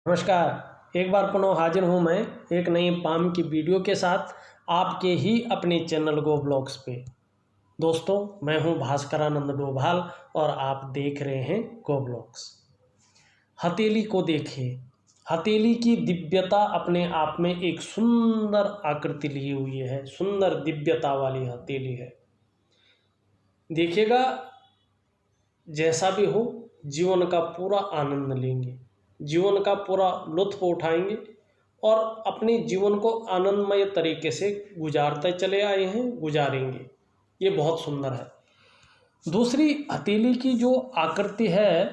नमस्कार। एक बार पुनः हाजिर हूँ मैं एक नई पाम की वीडियो के साथ आपके ही अपने चैनल गो ब्लॉग्स पे। दोस्तों, मैं हूँ भास्करानंद डोभाल और आप देख रहे हैं गो ब्लॉग्स। हथेली को देखिए। हथेली की दिव्यता अपने आप में एक सुंदर आकृति ली हुई है, सुंदर दिव्यता वाली हथेली है। देखिएगा, जैसा भी हो जीवन का पूरा आनंद लेंगे, जीवन का पूरा लुत्फ उठाएंगे और अपने जीवन को आनंदमय तरीके से गुजारते चले आए हैं, गुजारेंगे। ये बहुत सुंदर है। दूसरी, हथेली की जो आकृति है,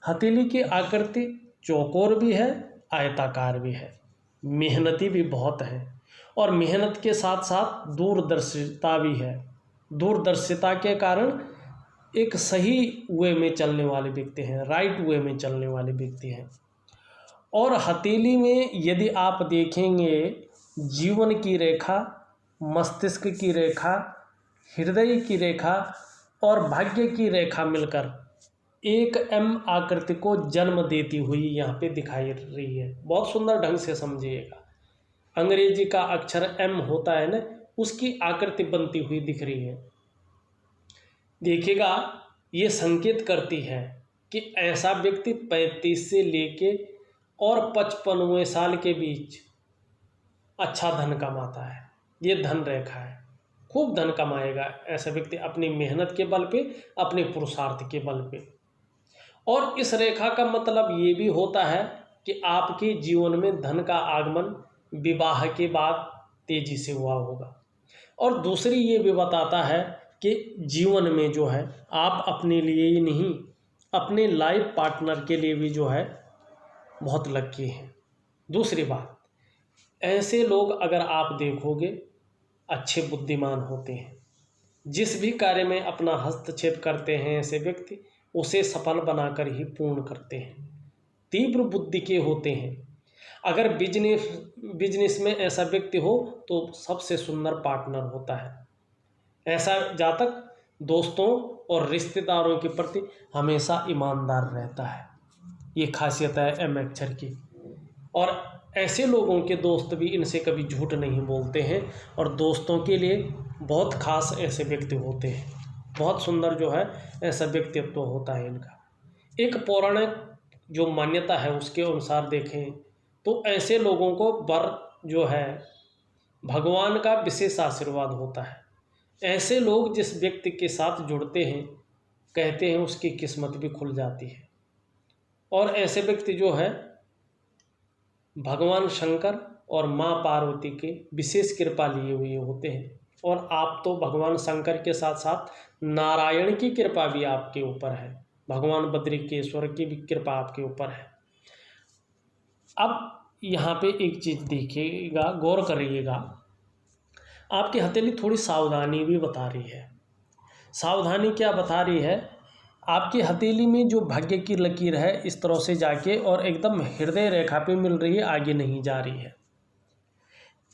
हथेली की आकृति चौकोर भी है, आयताकार भी है। मेहनती भी बहुत है और मेहनत के साथ साथ दूरदर्शिता भी है। दूरदर्शिता के कारण एक सही वे में चलने वाले व्यक्ति हैं, राइट वे में चलने वाले व्यक्ति हैं। और हथेली में यदि आप देखेंगे, जीवन की रेखा, मस्तिष्क की रेखा, हृदय की रेखा और भाग्य की रेखा मिलकर एक एम आकृति को जन्म देती हुई यहाँ पे दिखाई रही है। बहुत सुंदर ढंग से समझिएगा। अंग्रेजी का अक्षर एम होता है ना, उसकी आकृति बनती हुई दिख रही है। देखिएगा, ये संकेत करती है कि ऐसा व्यक्ति 35 से लेके और 55वें साल के बीच अच्छा धन कमाता है। ये धन रेखा है, खूब धन कमाएगा ऐसा व्यक्ति अपनी मेहनत के बल पे, अपने पुरुषार्थ के बल पे। और इस रेखा का मतलब ये भी होता है कि आपके जीवन में धन का आगमन विवाह के बाद तेजी से हुआ होगा। और दूसरी ये भी बताता है कि जीवन में जो है आप अपने लिए ही नहीं, अपने लाइफ पार्टनर के लिए भी जो है बहुत लकी हैं। दूसरी बात, ऐसे लोग अगर आप देखोगे अच्छे बुद्धिमान होते हैं। जिस भी कार्य में अपना हस्तक्षेप करते हैं ऐसे व्यक्ति, उसे सफल बनाकर ही पूर्ण करते हैं। तीव्र बुद्धि के होते हैं। अगर बिजनेस में ऐसा व्यक्ति हो तो सबसे सुंदर पार्टनर होता है। ऐसा जातक दोस्तों और रिश्तेदारों के प्रति हमेशा ईमानदार रहता है। ये खासियत है एम अक्षर की। और ऐसे लोगों के दोस्त भी इनसे कभी झूठ नहीं बोलते हैं और दोस्तों के लिए बहुत खास ऐसे व्यक्ति होते हैं। बहुत सुंदर जो है ऐसा व्यक्तित्व तो होता है इनका। एक पौराणिक जो मान्यता है उसके अनुसार देखें तो ऐसे लोगों को वर जो है भगवान का विशेष आशीर्वाद होता है। ऐसे लोग जिस व्यक्ति के साथ जुड़ते हैं, कहते हैं उसकी किस्मत भी खुल जाती है। और ऐसे व्यक्ति जो है भगवान शंकर और माँ पार्वती के विशेष कृपा लिए हुए होते हैं। और आप तो भगवान शंकर के साथ साथ नारायण की कृपा भी आपके ऊपर है, भगवान बद्रिकेश्वर की भी कृपा आपके ऊपर है। अब यहाँ पे एक चीज़ देखिएगा, गौर करिएगा, आपकी हथेली थोड़ी सावधानी भी बता रही है। सावधानी क्या बता रही है? आपकी हथेली में जो भाग्य की लकीर है इस तरह से जाके और एकदम हृदय रेखा पे मिल रही है, आगे नहीं जा रही है।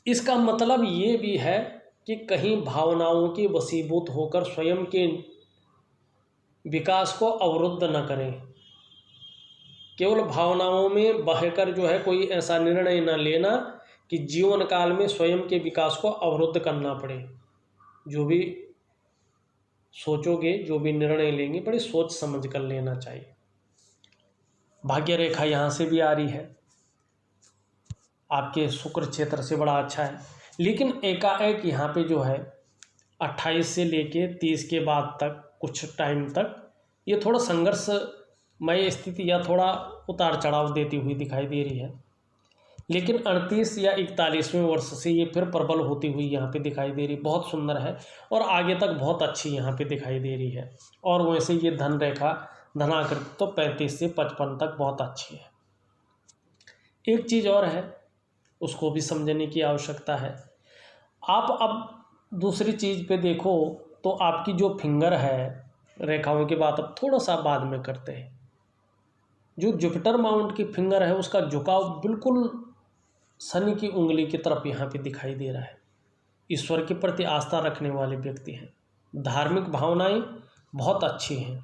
इसका मतलब ये भी है कि कहीं भावनाओं के वशीभूत होकर स्वयं के विकास को अवरुद्ध न करें। केवल भावनाओं में बहकर जो है कोई ऐसा निर्णय न लेना कि जीवन काल में स्वयं के विकास को अवरुद्ध करना पड़े। जो भी सोचोगे, जो भी निर्णय लेंगे, बड़ी सोच समझ कर लेना चाहिए। भाग्य रेखा यहाँ से भी आ रही है, आपके शुक्र क्षेत्र से बड़ा अच्छा है। लेकिन एकाएक यहाँ पे जो है 28 से लेके 30 के बाद तक कुछ टाइम तक ये थोड़ा संघर्षमय स्थिति या थोड़ा उतार चढ़ाव देती हुई दिखाई दे रही है। लेकिन 38 या 41वें वर्ष से ये फिर प्रबल होती हुई यहाँ पे दिखाई दे रही, बहुत सुंदर है और आगे तक बहुत अच्छी यहाँ पे दिखाई दे रही है। और वैसे ये धन रेखा, धनाकृति तो 35 से 55 तक बहुत अच्छी है। एक चीज़ और है, उसको भी समझने की आवश्यकता है। आप अब दूसरी चीज़ पे देखो तो आपकी जो फिंगर है, रेखाओं की बात अब थोड़ा सा बाद में करते हैं। जो जुपिटर माउंट की फिंगर है उसका झुकाव बिल्कुल शनि की उंगली की तरफ यहाँ पे दिखाई दे रहा है। ईश्वर के प्रति आस्था रखने वाले व्यक्ति हैं, धार्मिक भावनाएं बहुत अच्छी हैं।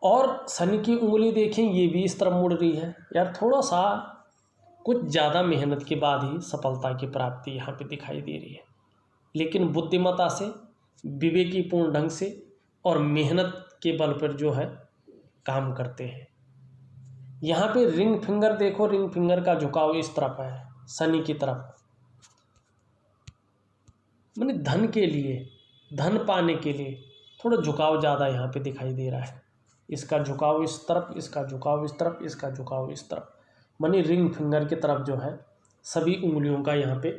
और शनि की उंगली देखें, ये भी इस तरफ मुड़ रही है। यार थोड़ा सा कुछ ज़्यादा मेहनत के बाद ही सफलता की प्राप्ति यहाँ पे दिखाई दे रही है, लेकिन बुद्धिमत्ता से, विवेकीपूर्ण ढंग से और मेहनत के बल पर जो है काम करते हैं। यहाँ पे रिंग फिंगर देखो, रिंग फिंगर का झुकाव इस तरफ है, शनि की तरफ, माने धन के लिए, धन पाने के लिए थोड़ा झुकाव ज़्यादा यहाँ पे दिखाई दे रहा है। इसका झुकाव इस तरफ, इसका झुकाव इस तरफ, इसका झुकाव इस तरफ, माने रिंग फिंगर की तरफ जो है सभी उंगलियों का यहाँ पे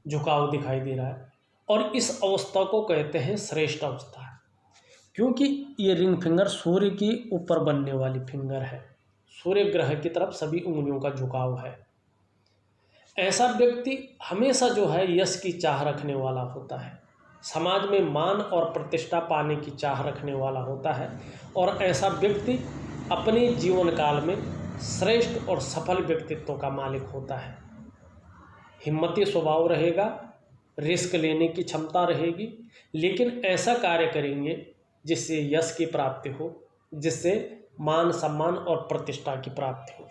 झुकाव दिखाई दे रहा है। और इस अवस्था को कहते हैं श्रेष्ठ अवस्था, क्योंकि ये रिंग फिंगर सूर्य की ऊपर बनने वाली फिंगर है, सूर्य ग्रह की तरफ सभी उंगलियों का झुकाव है। ऐसा व्यक्ति हमेशा जो है यश की चाह रखने वाला होता है, समाज में मान और प्रतिष्ठा पाने की चाह रखने वाला होता है, और ऐसा व्यक्ति अपने जीवन काल में श्रेष्ठ और सफल व्यक्तित्व का मालिक होता है। हिम्मती स्वभाव रहेगा, रिस्क लेने की क्षमता रहेगी, लेकिन ऐसा कार्य करेंगे जिससे यश की प्राप्ति हो, जिससे मान सम्मान और प्रतिष्ठा की प्राप्ति हो।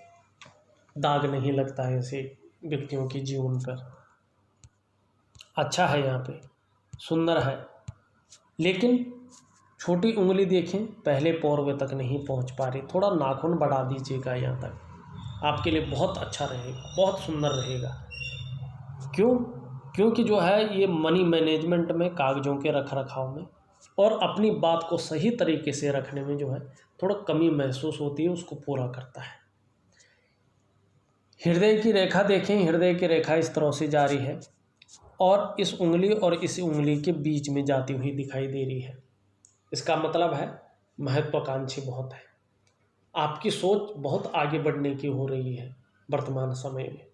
दाग नहीं लगता है ऐसे व्यक्तियों के जीवन पर। अच्छा है, यहाँ पे सुंदर है, लेकिन छोटी उंगली देखें, पहले पौरवे तक नहीं पहुँच पा रही। थोड़ा नाखून बढ़ा दीजिएगा यहाँ तक, आपके लिए बहुत अच्छा रहेगा, बहुत सुंदर रहेगा। क्यों? क्योंकि जो है ये मनी मैनेजमेंट में, कागज़ों के रख रखाव में और अपनी बात को सही तरीके से रखने में जो है थोड़ा कमी महसूस होती है, उसको पूरा करता है। हृदय की रेखा देखें, हृदय की रेखा इस तरह से जारी है और इस उंगली और इस उंगली के बीच में जाती हुई दिखाई दे रही है। इसका मतलब है महत्वाकांक्षी बहुत है, आपकी सोच बहुत आगे बढ़ने की हो रही है वर्तमान समय में,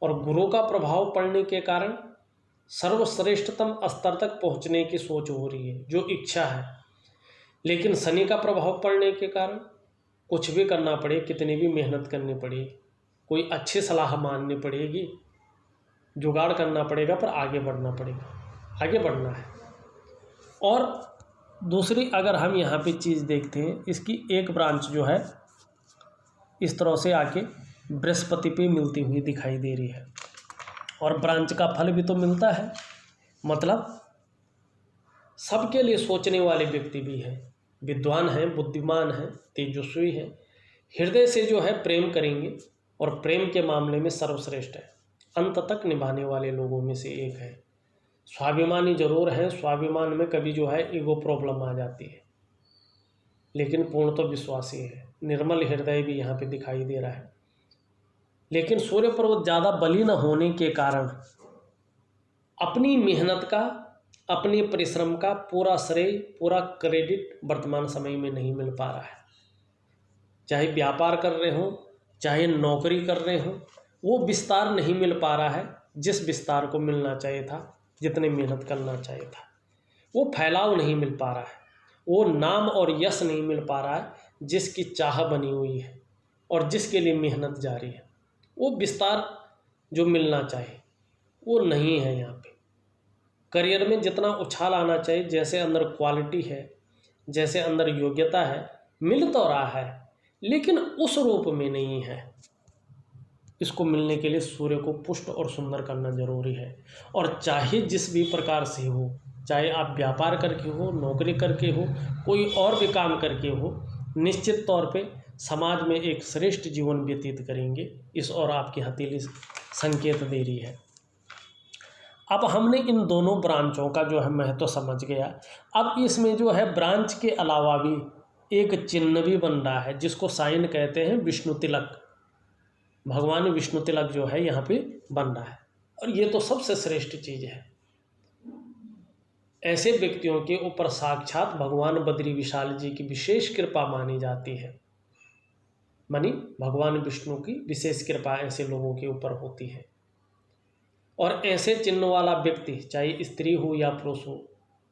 और गुरु का प्रभाव पड़ने के कारण सर्वश्रेष्ठतम स्तर तक पहुंचने की सोच हो रही है, जो इच्छा है। लेकिन शनि का प्रभाव पड़ने के कारण कुछ भी करना पड़े, कितनी भी मेहनत करनी पड़े, कोई अच्छी सलाह माननी पड़ेगी, जुगाड़ करना पड़ेगा, पर आगे बढ़ना पड़ेगा, आगे बढ़ना है। और दूसरी अगर हम यहाँ पे चीज़ देखते हैं, इसकी एक ब्रांच जो है इस तरह से आके बृहस्पति पे मिलती हुई दिखाई दे रही है, और ब्रांच का फल भी तो मिलता है, मतलब सबके लिए सोचने वाले व्यक्ति भी हैं, विद्वान हैं, बुद्धिमान हैं, तेजस्वी हैं, हृदय से जो है प्रेम करेंगे और प्रेम के मामले में सर्वश्रेष्ठ है, अंत तक निभाने वाले लोगों में से एक है। स्वाभिमानी जरूर है, स्वाभिमान में कभी जो है ईगो प्रॉब्लम आ जाती है, लेकिन पूर्ण तो विश्वासी है, निर्मल हृदय भी यहाँ पे दिखाई दे रहा है। लेकिन सूर्य पर्वत ज़्यादा बली न होने के कारण अपनी मेहनत का, अपने परिश्रम का पूरा श्रेय, पूरा क्रेडिट वर्तमान समय में नहीं मिल पा रहा है। चाहे व्यापार कर रहे हो, चाहे नौकरी कर रहे हो, वो विस्तार नहीं मिल पा रहा है जिस विस्तार को मिलना चाहिए था, जितने मेहनत करना चाहिए था। वो फैलाव नहीं मिल पा रहा है, वो नाम और यश नहीं मिल पा रहा है जिसकी चाह बनी हुई है और जिसके लिए मेहनत जारी है। वो विस्तार जो मिलना चाहिए वो नहीं है। यहाँ पे करियर में जितना उछाल आना चाहिए, जैसे अंदर क्वालिटी है, जैसे अंदर योग्यता है, मिल तो रहा है, लेकिन उस रूप में नहीं है। इसको मिलने के लिए सूर्य को पुष्ट और सुंदर करना जरूरी है। और चाहे जिस भी प्रकार से हो, चाहे आप व्यापार करके हो, नौकरी करके हो, कोई और भी काम करके हो, निश्चित तौर पे समाज में एक श्रेष्ठ जीवन व्यतीत करेंगे, इस और आपकी हथेली संकेत दे रही है। अब हमने इन दोनों ब्रांचों का जो है महत्व समझ गया। अब इसमें जो है ब्रांच के अलावा भी एक चिन्ह भी बन रहा है, जिसको साइन कहते हैं, विष्णु तिलक। भगवान विष्णु तिलक जो है यहाँ पे बन रहा है, और ये तो सबसे श्रेष्ठ चीज़ है। ऐसे व्यक्तियों के ऊपर साक्षात भगवान बद्री विशाल जी की विशेष कृपा मानी जाती है, मानी भगवान विष्णु की विशेष कृपा ऐसे लोगों के ऊपर होती है। और ऐसे चिन्ह वाला व्यक्ति, चाहे स्त्री हो या पुरुष हो,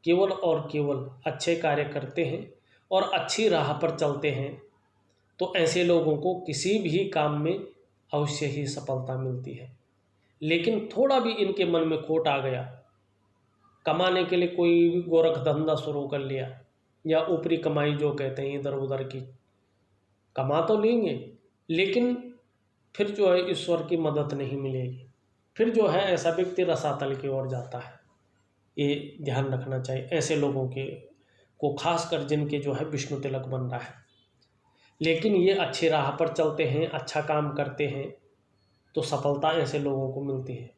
केवल और केवल अच्छे कार्य करते हैं और अच्छी राह पर चलते हैं, तो ऐसे लोगों को किसी भी काम में अवश्य ही सफलता मिलती है। लेकिन थोड़ा भी इनके मन में खोट आ गया, कमाने के लिए कोई भी गोरख धंधा शुरू कर लिया, या ऊपरी कमाई जो कहते हैं इधर उधर की कमा तो लेंगे लेकिन फिर जो है ईश्वर की मदद नहीं मिलेगी, फिर जो है ऐसा व्यक्ति रसातल की ओर जाता है। ये ध्यान रखना चाहिए ऐसे लोगों के को, खासकर जिनके जो है विष्णु तिलक बन रहा है, लेकिन ये अच्छी राह पर चलते हैं, अच्छा काम करते हैं, तो सफलता ऐसे लोगों को मिलती है।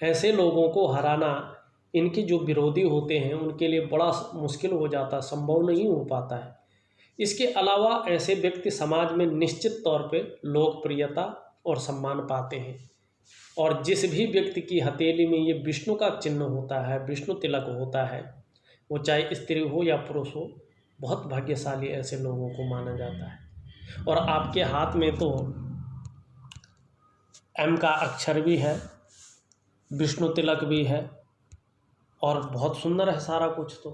ऐसे लोगों को हराना, इनके जो विरोधी होते हैं उनके लिए बड़ा मुश्किल हो जाता है, संभव नहीं हो पाता है। इसके अलावा ऐसे व्यक्ति समाज में निश्चित तौर पे लोकप्रियता और सम्मान पाते हैं। और जिस भी व्यक्ति की हथेली में ये विष्णु का चिन्ह होता है, विष्णु तिलक होता है, वो चाहे स्त्री हो या पुरुष हो, बहुत भाग्यशाली ऐसे लोगों को माना जाता है। और आपके हाथ में तो एम का अक्षर भी है, विष्णु तिलक भी है, और बहुत सुंदर है सारा कुछ। तो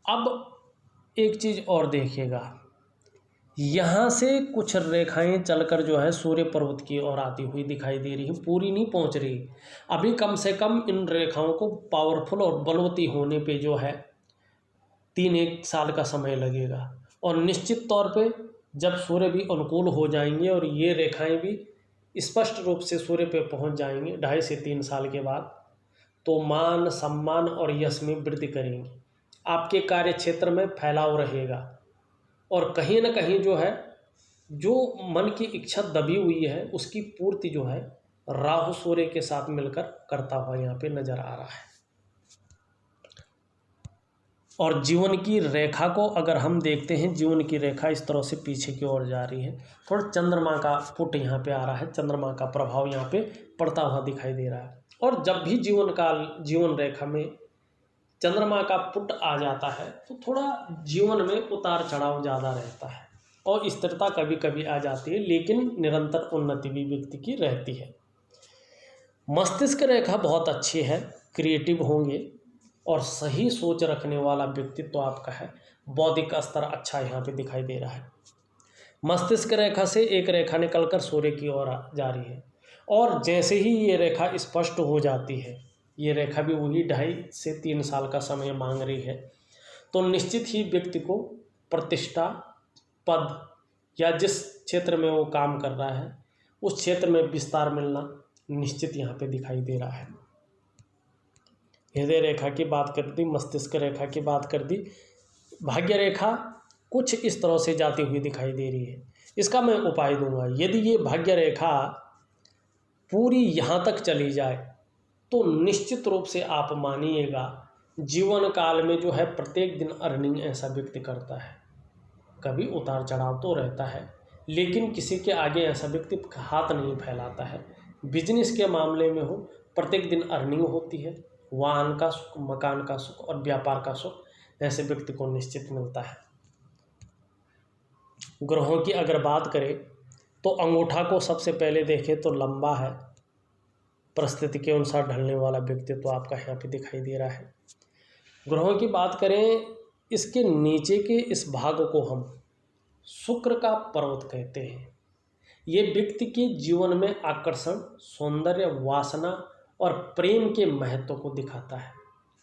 अब एक चीज़ और देखिएगा, यहाँ से कुछ रेखाएं चलकर जो है सूर्य पर्वत की ओर आती हुई दिखाई दे रही है, पूरी नहीं पहुँच रही अभी। कम से कम इन रेखाओं को पावरफुल और बलवती होने पे जो है 3-1 साल का समय लगेगा। और निश्चित तौर पे जब सूर्य भी अनुकूल हो जाएंगे और ये रेखाएं भी स्पष्ट रूप से सूर्य पे पहुंच जाएंगे 2.5 से 3 साल के बाद, तो मान सम्मान और यश में वृद्धि करेंगे। आपके कार्य क्षेत्र में फैलाव रहेगा और कहीं ना कहीं जो है जो मन की इच्छा दबी हुई है उसकी पूर्ति जो है राहु सूर्य के साथ मिलकर करता हुआ यहाँ पे नजर आ रहा है। और जीवन की रेखा को अगर हम देखते हैं, जीवन की रेखा इस तरह से पीछे की ओर जा रही है। थोड़ा चंद्रमा का पुट यहाँ पे आ रहा है, चंद्रमा का प्रभाव यहाँ पे पड़ता हुआ दिखाई दे रहा है। और जब भी जीवन रेखा में चंद्रमा का पुट आ जाता है तो थोड़ा जीवन में उतार चढ़ाव ज़्यादा रहता है और स्थिरता कभी कभी आ जाती है, लेकिन निरंतर उन्नति भी व्यक्ति की रहती है। मस्तिष्क रेखा बहुत अच्छी है, क्रिएटिव होंगे और सही सोच रखने वाला व्यक्तित्व तो आपका है। बौद्धिक स्तर अच्छा यहाँ पे दिखाई दे रहा है। मस्तिष्क रेखा से एक रेखा निकलकर सूर्य की ओर जा रही है और जैसे ही ये रेखा स्पष्ट हो जाती है, ये रेखा भी वही 2.5 से 3 साल का समय मांग रही है, तो निश्चित ही व्यक्ति को प्रतिष्ठा, पद या जिस क्षेत्र में वो काम कर रहा है उस क्षेत्र में विस्तार मिलना निश्चित यहाँ पे दिखाई दे रहा है। हृदय रेखा की बात कर दी, मस्तिष्क रेखा की बात कर दी, भाग्य रेखा कुछ इस तरह से जाती हुई दिखाई दे रही है। इसका मैं उपाय दूंगा। यदि ये भाग्य रेखा पूरी यहाँ तक चली जाए तो निश्चित रूप से आप मानिएगा जीवन काल में जो है प्रत्येक दिन अर्निंग ऐसा व्यक्ति करता है। कभी उतार चढ़ाव तो रहता है लेकिन किसी के आगे ऐसा व्यक्ति हाथ नहीं फैलाता है। बिजनेस के मामले में हो, प्रत्येक दिन अर्निंग होती है, वाहन का सुख, मकान का सुख और व्यापार का सुख ऐसे व्यक्ति को निश्चित मिलता है। ग्रहों की अगर बात करें तो अंगूठा को सबसे पहले देखें तो लंबा है, परिस्थिति के अनुसार ढलने वाला व्यक्तित्व तो आपका यहाँ पे दिखाई दे रहा है। ग्रहों की बात करें, इसके नीचे के इस भाग को हम शुक्र का पर्वत कहते हैं। ये व्यक्ति के जीवन में आकर्षण, सौंदर्य, वासना और प्रेम के महत्व को दिखाता है।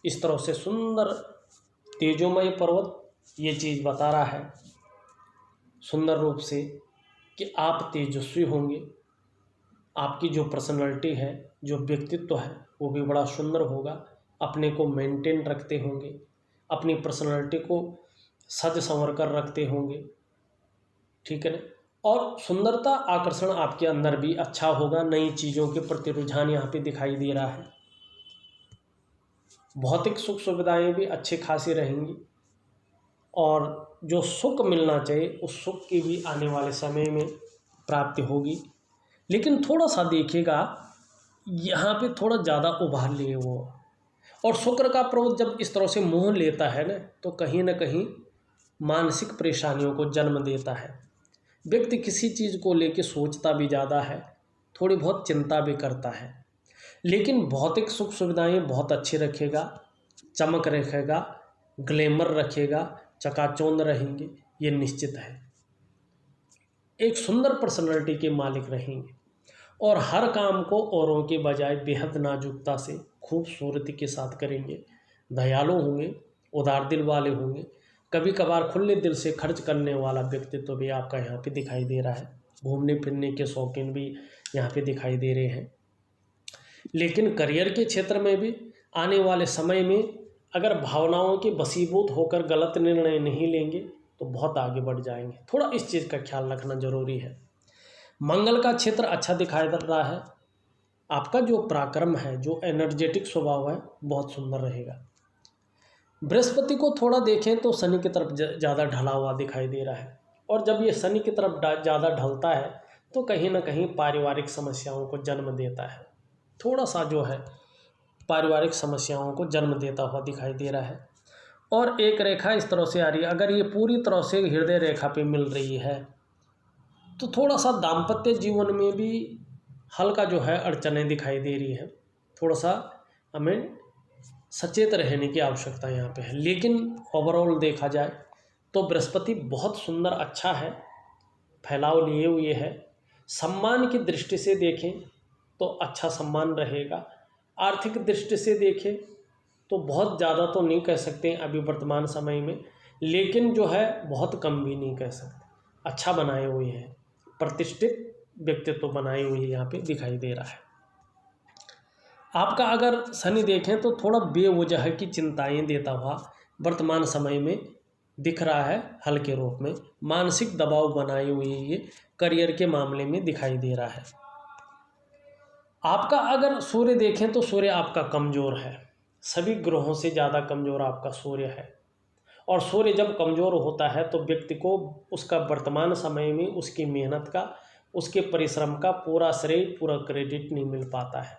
इस तरह से सुंदर तेजोमय पर्वत ये चीज़ बता रहा है सुंदर रूप से कि आप तेजस्वी होंगे, आपकी जो पर्सनैलिटी है, जो व्यक्तित्व है वो भी बड़ा सुंदर होगा, अपने को मेंटेन रखते होंगे, अपनी पर्सनैलिटी को सज संवर कर रखते होंगे, ठीक है ना। और सुंदरता, आकर्षण आपके अंदर भी अच्छा होगा, नई चीज़ों के प्रति रुझान यहाँ पे दिखाई दे रहा है। भौतिक सुख सुविधाएं भी अच्छी खासी रहेंगी और जो सुख मिलना चाहिए उस सुख की भी आने वाले समय में प्राप्ति होगी। लेकिन थोड़ा सा देखिएगा यहाँ पे थोड़ा ज़्यादा उभार लिए वो। और शुक्र का पर्वत जब इस तरह से मोह लेता है ना तो कहीं ना कहीं मानसिक परेशानियों को जन्म देता है। व्यक्ति किसी चीज़ को लेके सोचता भी ज़्यादा है, थोड़ी बहुत चिंता भी करता है, लेकिन भौतिक सुख सुविधाएं बहुत अच्छी रखेगा, चमक रखेगा, ग्लैमर रखेगा, चकाचौंध रहेंगे, ये निश्चित है। एक सुंदर पर्सनैलिटी के मालिक रहेंगे और हर काम को औरों के बजाय बेहद नाजुकता से खूबसूरती के साथ करेंगे, दयालु होंगे, उदार दिल वाले होंगे, कभी कभार खुले दिल से खर्च करने वाला व्यक्तित्व भी आपका यहाँ पे दिखाई दे रहा है। घूमने फिरने के शौकीन भी यहाँ पे दिखाई दे रहे हैं। लेकिन करियर के क्षेत्र में भी आने वाले समय में अगर भावनाओं के वशीभूत होकर गलत निर्णय नहीं लेंगे तो बहुत आगे बढ़ जाएंगे। थोड़ा इस चीज़ का ख्याल रखना जरूरी है। मंगल का क्षेत्र अच्छा दिखाई दे रहा है। आपका जो पराक्रम है, जो एनर्जेटिक स्वभाव है, बहुत सुंदर रहेगा। बृहस्पति को थोड़ा देखें तो शनि की तरफ ज़्यादा ढला हुआ दिखाई दे रहा है, और जब ये शनि की तरफ ज़्यादा ढलता है तो कहीं ना कहीं पारिवारिक समस्याओं को जन्म देता है। थोड़ा सा जो है पारिवारिक समस्याओं को जन्म देता हुआ दिखाई दे रहा है। और एक रेखा इस तरह से आ रही है, अगर ये पूरी तरह से हृदय रेखा पे मिल रही है तो थोड़ा सा दाम्पत्य जीवन में भी हल्का जो है अड़चनें दिखाई दे रही है। थोड़ा सा हमें सचेत रहने की आवश्यकता यहाँ पे है। लेकिन ओवरऑल देखा जाए तो बृहस्पति बहुत सुंदर अच्छा है, फैलाव लिए हुए है। सम्मान की दृष्टि से देखें तो अच्छा सम्मान रहेगा। आर्थिक दृष्टि से देखें तो बहुत ज़्यादा तो नहीं कह सकते अभी वर्तमान समय में, लेकिन जो है बहुत कम भी नहीं कह सकते। अच्छा बनाए हुए हैं, प्रतिष्ठित व्यक्तित्व बनाए हुए यहाँ पे दिखाई दे रहा है। आपका अगर शनि देखें तो थोड़ा बेवजह की चिंताएं देता हुआ वर्तमान समय में दिख रहा है, हल्के रूप में मानसिक दबाव बनाए हुए ये करियर के मामले में दिखाई दे रहा है। आपका अगर सूर्य देखें तो सूर्य आपका कमज़ोर है, सभी ग्रहों से ज़्यादा कमज़ोर आपका सूर्य है। और सूर्य जब कमज़ोर होता है तो व्यक्ति को उसका वर्तमान समय में उसकी मेहनत का, उसके परिश्रम का पूरा श्रेय, पूरा क्रेडिट नहीं मिल पाता है।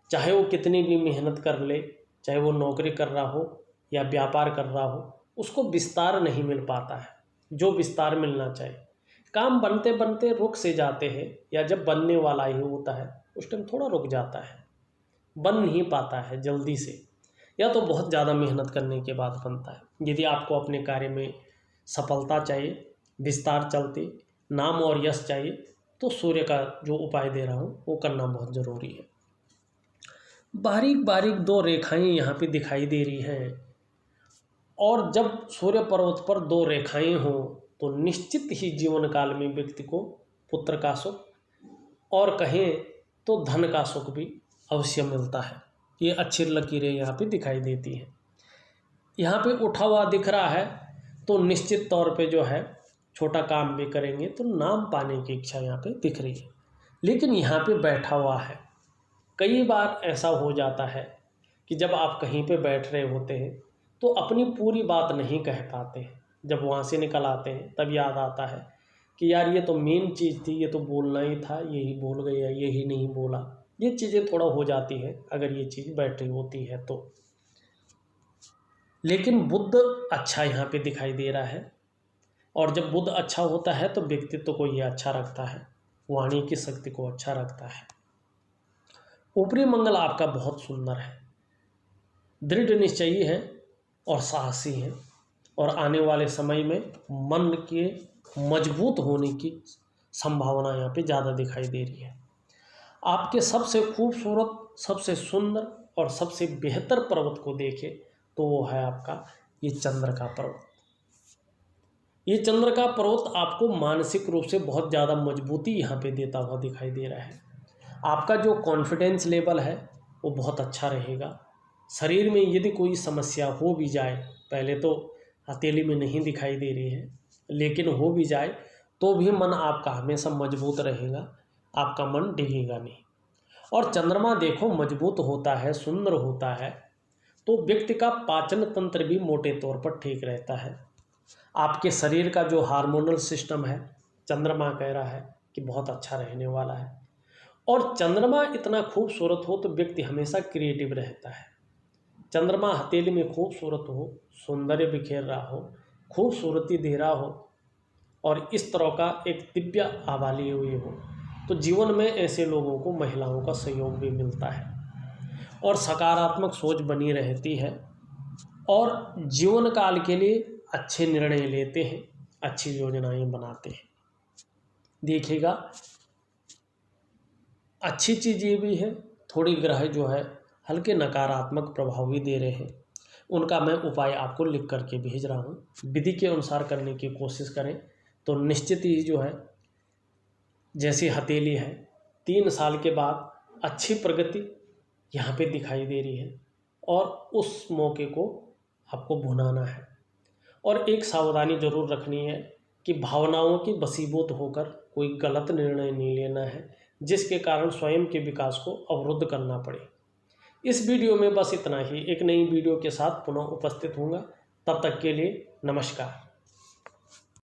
चाहे वो कितनी भी मेहनत कर ले, चाहे वो नौकरी कर रहा हो या व्यापार कर रहा हो, उसको विस्तार नहीं मिल पाता है जो विस्तार मिलना चाहिए। काम बनते बनते रुक से जाते हैं, या जब बनने वाला ही होता है उस टाइम थोड़ा रुक जाता है, बन नहीं पाता है जल्दी से, या तो बहुत ज़्यादा मेहनत करने के बाद बनता है। यदि आपको अपने कार्य में सफलता चाहिए, विस्तार चलते, नाम और यश चाहिए, तो सूर्य का जो उपाय दे रहा हूँ वो करना बहुत ज़रूरी है। बारीक बारीक दो रेखाएं यहाँ पे दिखाई दे रही हैं, और जब सूर्य पर्वत पर दो रेखाएं हों तो निश्चित ही जीवन काल में व्यक्ति को पुत्र का सुख और कहें तो धन का सुख भी अवश्य मिलता है। ये अच्छी लकीरें यहाँ पे दिखाई देती हैं। यहाँ पे उठा हुआ दिख रहा है तो निश्चित तौर पे जो है छोटा काम भी करेंगे तो नाम पाने की इच्छा यहाँ पे दिख रही है। लेकिन यहाँ पे बैठा हुआ है, कई बार ऐसा हो जाता है कि जब आप कहीं पे बैठ रहे होते हैं तो अपनी पूरी बात नहीं कह पाते हैं। जब वहाँ से निकल आते हैं तब याद आता है कि यार ये तो मेन चीज़ थी, ये तो बोलना ही था, यही बोल गया, यही नहीं बोला। ये चीज़ें थोड़ा हो जाती है अगर ये चीज़ बैठ रही होती है तो। लेकिन बुध अच्छा यहाँ पे दिखाई दे रहा है, और जब बुध अच्छा होता है तो व्यक्तित्व को ये अच्छा रखता है, वाणी की शक्ति को अच्छा रखता है। ऊपरी मंगल आपका बहुत सुंदर है, दृढ़ निश्चयी है और साहसी है, और आने वाले समय में मन के मजबूत होने की संभावना यहाँ पे ज़्यादा दिखाई दे रही है। आपके सबसे खूबसूरत, सबसे सुंदर और सबसे बेहतर पर्वत को देखें तो वो है आपका ये चंद्र का पर्वत। ये चंद्र का पर्वत आपको मानसिक रूप से बहुत ज़्यादा मजबूती यहाँ पे देता हुआ दिखाई दे रहा है। आपका जो कॉन्फिडेंस लेवल है वो बहुत अच्छा रहेगा। शरीर में यदि कोई समस्या हो भी जाए, पहले तो हथेली में नहीं दिखाई दे रही है, लेकिन हो भी जाए तो भी मन आपका हमेशा मजबूत रहेगा, आपका मन डिगेगा नहीं। और चंद्रमा देखो मजबूत होता है, सुंदर होता है, तो व्यक्ति का पाचन तंत्र भी मोटे तौर पर ठीक रहता है। आपके शरीर का जो हार्मोनल सिस्टम है, चंद्रमा कह रहा है कि बहुत अच्छा रहने वाला है। और चंद्रमा इतना खूबसूरत हो तो व्यक्ति हमेशा क्रिएटिव रहता है। चंद्रमा हथेली में खूबसूरत हो, सौंदर्य बिखेर रहा हो, खूबसूरती दे रहा हो, और इस तरह का एक दिव्य आभा लिए हुए हो, तो जीवन में ऐसे लोगों को महिलाओं का सहयोग भी मिलता है, और सकारात्मक सोच बनी रहती है, और जीवन काल के लिए अच्छे निर्णय लेते हैं, अच्छी योजनाएं बनाते हैं। देखिएगा अच्छी चीज़ ये भी है, थोड़ी ग्रह जो है हल्के नकारात्मक प्रभाव भी दे रहे हैं। उनका मैं उपाय आपको लिख करके भेज रहा हूँ। विधि के अनुसार करने की कोशिश करें तो निश्चित ही जो है, जैसी हथेली है 3 साल के बाद अच्छी प्रगति यहाँ पे दिखाई दे रही है और उस मौके को आपको भुनाना है। और एक सावधानी जरूर रखनी है कि भावनाओं की वशीभूत होकर कोई गलत निर्णय नहीं लेना है, जिसके कारण स्वयं के विकास को अवरुद्ध करना पड़े। इस वीडियो में बस इतना ही। एक नई वीडियो के साथ पुनः उपस्थित होऊंगा। तब तक के लिए नमस्कार।